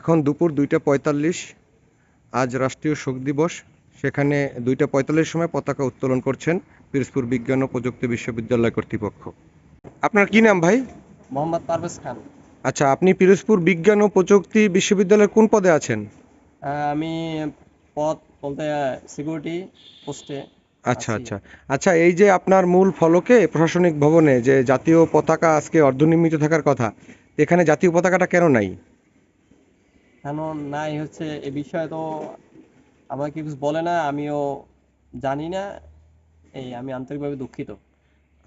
এখন দুপুর 2:45। আজ রাষ্ট্রীয় শোক দিবস। সেখানে 2:45 সময় পতাকা উত্তোলন করছেন পিরোজপুর বিজ্ঞান ও প্রযুক্তি বিশ্ববিদ্যালয় কর্তৃপক্ষ। আপনার কি নাম ভাই? মোহাম্মদ পারভেজ খান। আচ্ছা, আপনি পিরোজপুর বিজ্ঞান ও প্রযুক্তি বিশ্ববিদ্যালয়ের কোন পদে আছেন? আমি পদ বলতে সিকিউরিটি পোস্টে আচ্ছা আছি। আচ্ছা আচ্ছা, এই যে আপনার মূল ফলকে প্রশাসনিক ভবনে যে জাতীয় পতাকা আজকে অর্ধনির্মিত থাকার কথা, এখানে জাতীয় পতাকাটা কেন নাই? কেন নাই হচ্ছে এ বিষয়ে তো আমাকে কিছু বলে না, আমিও জানি না। আমি আন্তরিকভাবে দুঃখিত।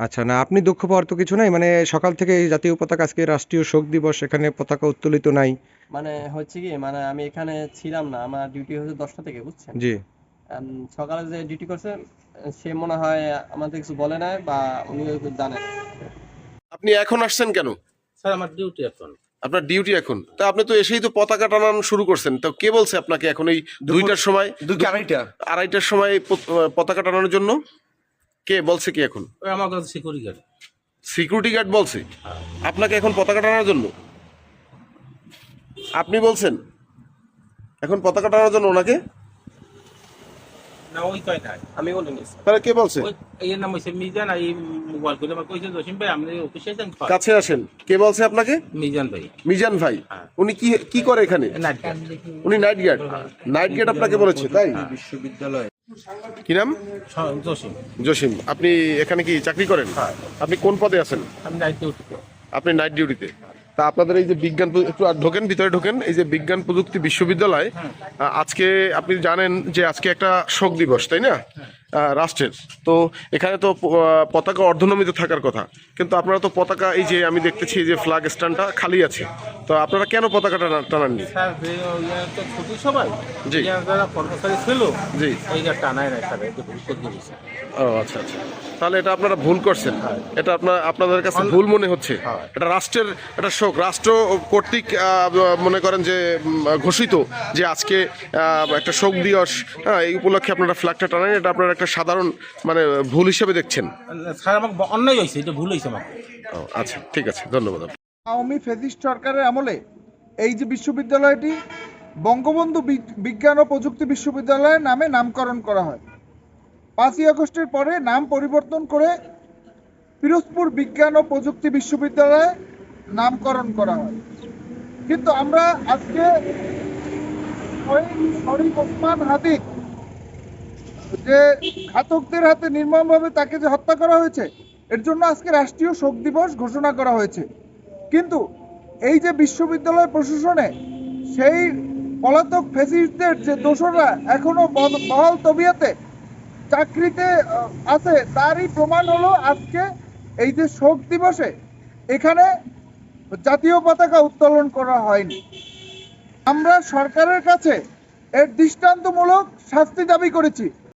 আচ্ছা, না আপনি দুঃখ পাওয়ার তো কিছু নাই, মানে সকাল থেকে এই জাতীয় পতাকা, আজকে রাষ্ট্রীয় শোক দিবস, এখানে পতাকা উত্তোলিত নাই। মানে হচ্ছে কি, মানে আমি এখানে ছিলাম না, আমার ডিউটি হচ্ছে 10টা থেকে, বুঝছেন। জি। সকালে যে ডিউটি করছে সে মনে হয় আমাদের কিছু বলে নাই বা উনিও জানেন। আপনি এখন আসছেন কেন? স্যার আমার ডিউটি এখন। আপনার ডিউটি এখন, তা আপনি তো এসেই তো পতাকা টানানো শুরু করছেন, তো কে বলছে আপনাকে এখন এই 2টার সময়, 2:30টার সময় পতাকা টানানোর জন্য? কে বলছে কি এখন? ওই আমার কাছে সিকিউরিটি গার্ড। সিকিউরিটি গার্ড বলছে আপনাকে এখন পতাকা টানানোর জন্য? আপনি বলছেন এখন পতাকা টানানোর জন্য ওনাকে? না ওই কয় নাই, আমি বলিনি। তাহলে কে বলছে? ওই এর নাম হচ্ছে মিজান। এই মোবাইল করে আমার কইছে জসিম ভাই আপনি অফিসে যান। কাছে আসেন। কে বলছে আপনাকে? মিজান ভাই। মিজান ভাই। হ্যাঁ। উনি কি কি করে এখানে? Night guard. উনি নাইট গার্ড। নাইট গার্ড আপনাকে বলেছে, তাই? বিশ্ববিদ্যালয়। কি নাম? জসিম। জসিম। আপনি এখানে কি চাকরি করেন? আপনি কোন পদে আছেন? আমি নাইট ডিউটিতে। আপনি নাইট ডিউটিতে। তা আপনাদের এই যে বিজ্ঞান একটু ঢোকেন, ভিতরে ঢোকেন। এই যে বিজ্ঞান প্রযুক্তি বিশ্ববিদ্যালয়, আজকে আপনি জানেন যে আজকে একটা শোক দিবস, তাই না? রাষ্ট্রের। তো এখানে তো পতাকা অর্ধনমিত থাকার কথা, কিন্তু আপনারা তো পতাকা, এই যে আমি দেখতেছি যে ফ্ল্যাগ স্ট্যান্ডটা খালি আছে, তো আপনারা কেন পতাকা টানাননি? স্যার তো ছুটি সবাই, জি। যারা কর্মচারী ছিল জি। এইটা টানায় নাই স্যার, এটা ভুল করে দিয়েছে। ও আচ্ছা আচ্ছা, তাহলে এটা আপনারা ভুল করছেন। এটা আপনাদের কাছে ভুল মনে হচ্ছে। এটা রাষ্ট্রের একটা শোক, রাষ্ট্র কর্তৃক মনে করেন যে ঘোষিত যে আজকে একটা শোক দিবস। হ্যাঁ, এই উপলক্ষে আপনারা ফ্ল্যাগটা টানেন, এটা আপনারা একটা সাধারণ মানে ভুল হিসেবে দেখছেন। স্যার আমাকে অন্যায় হয়েছে, এটা ভুল হয়েছে আমাকে। ও আচ্ছা, ঠিক আছে, ধন্যবাদ। আওয়ামী ফ্যাসিস্ট সরকারের আমলে এই যে বিশ্ববিদ্যালয়টি বঙ্গবন্ধু বিজ্ঞান ও প্রযুক্তি বিশ্ববিদ্যালয়ের নামে নামকরণ করা হয়। 5ই আগস্টের পরে নাম পরিবর্তন করে পিরোজপুর বিজ্ঞান ও প্রযুক্তি বিশ্ববিদ্যালয়ে নামকরণ করা হয়। কিন্তু আমরা আজকে শরীফ ওসমান হাদিক, যে ঘাতকদের হাতে নির্মমভাবে তাকে যে হত্যা করা হয়েছে, এর জন্য আজকে রাষ্ট্রীয় শোক দিবস ঘোষণা করা হয়েছে। কিন্তু এই যে বিশ্ববিদ্যালয় প্রশাসনে সেই পলাতক ফ্যাসিস্টদের যে দোসররা এখনো বহাল তবিয়তে চাকরিতে আছে, তারই প্রমাণ হলো আজকে এই যে শোক দিবসে এখানে জাতীয় পতাকা উত্তোলন করা হয়নি। আমরা সরকারের কাছে এর দৃষ্টান্তমূলক শাস্তি দাবি করেছি।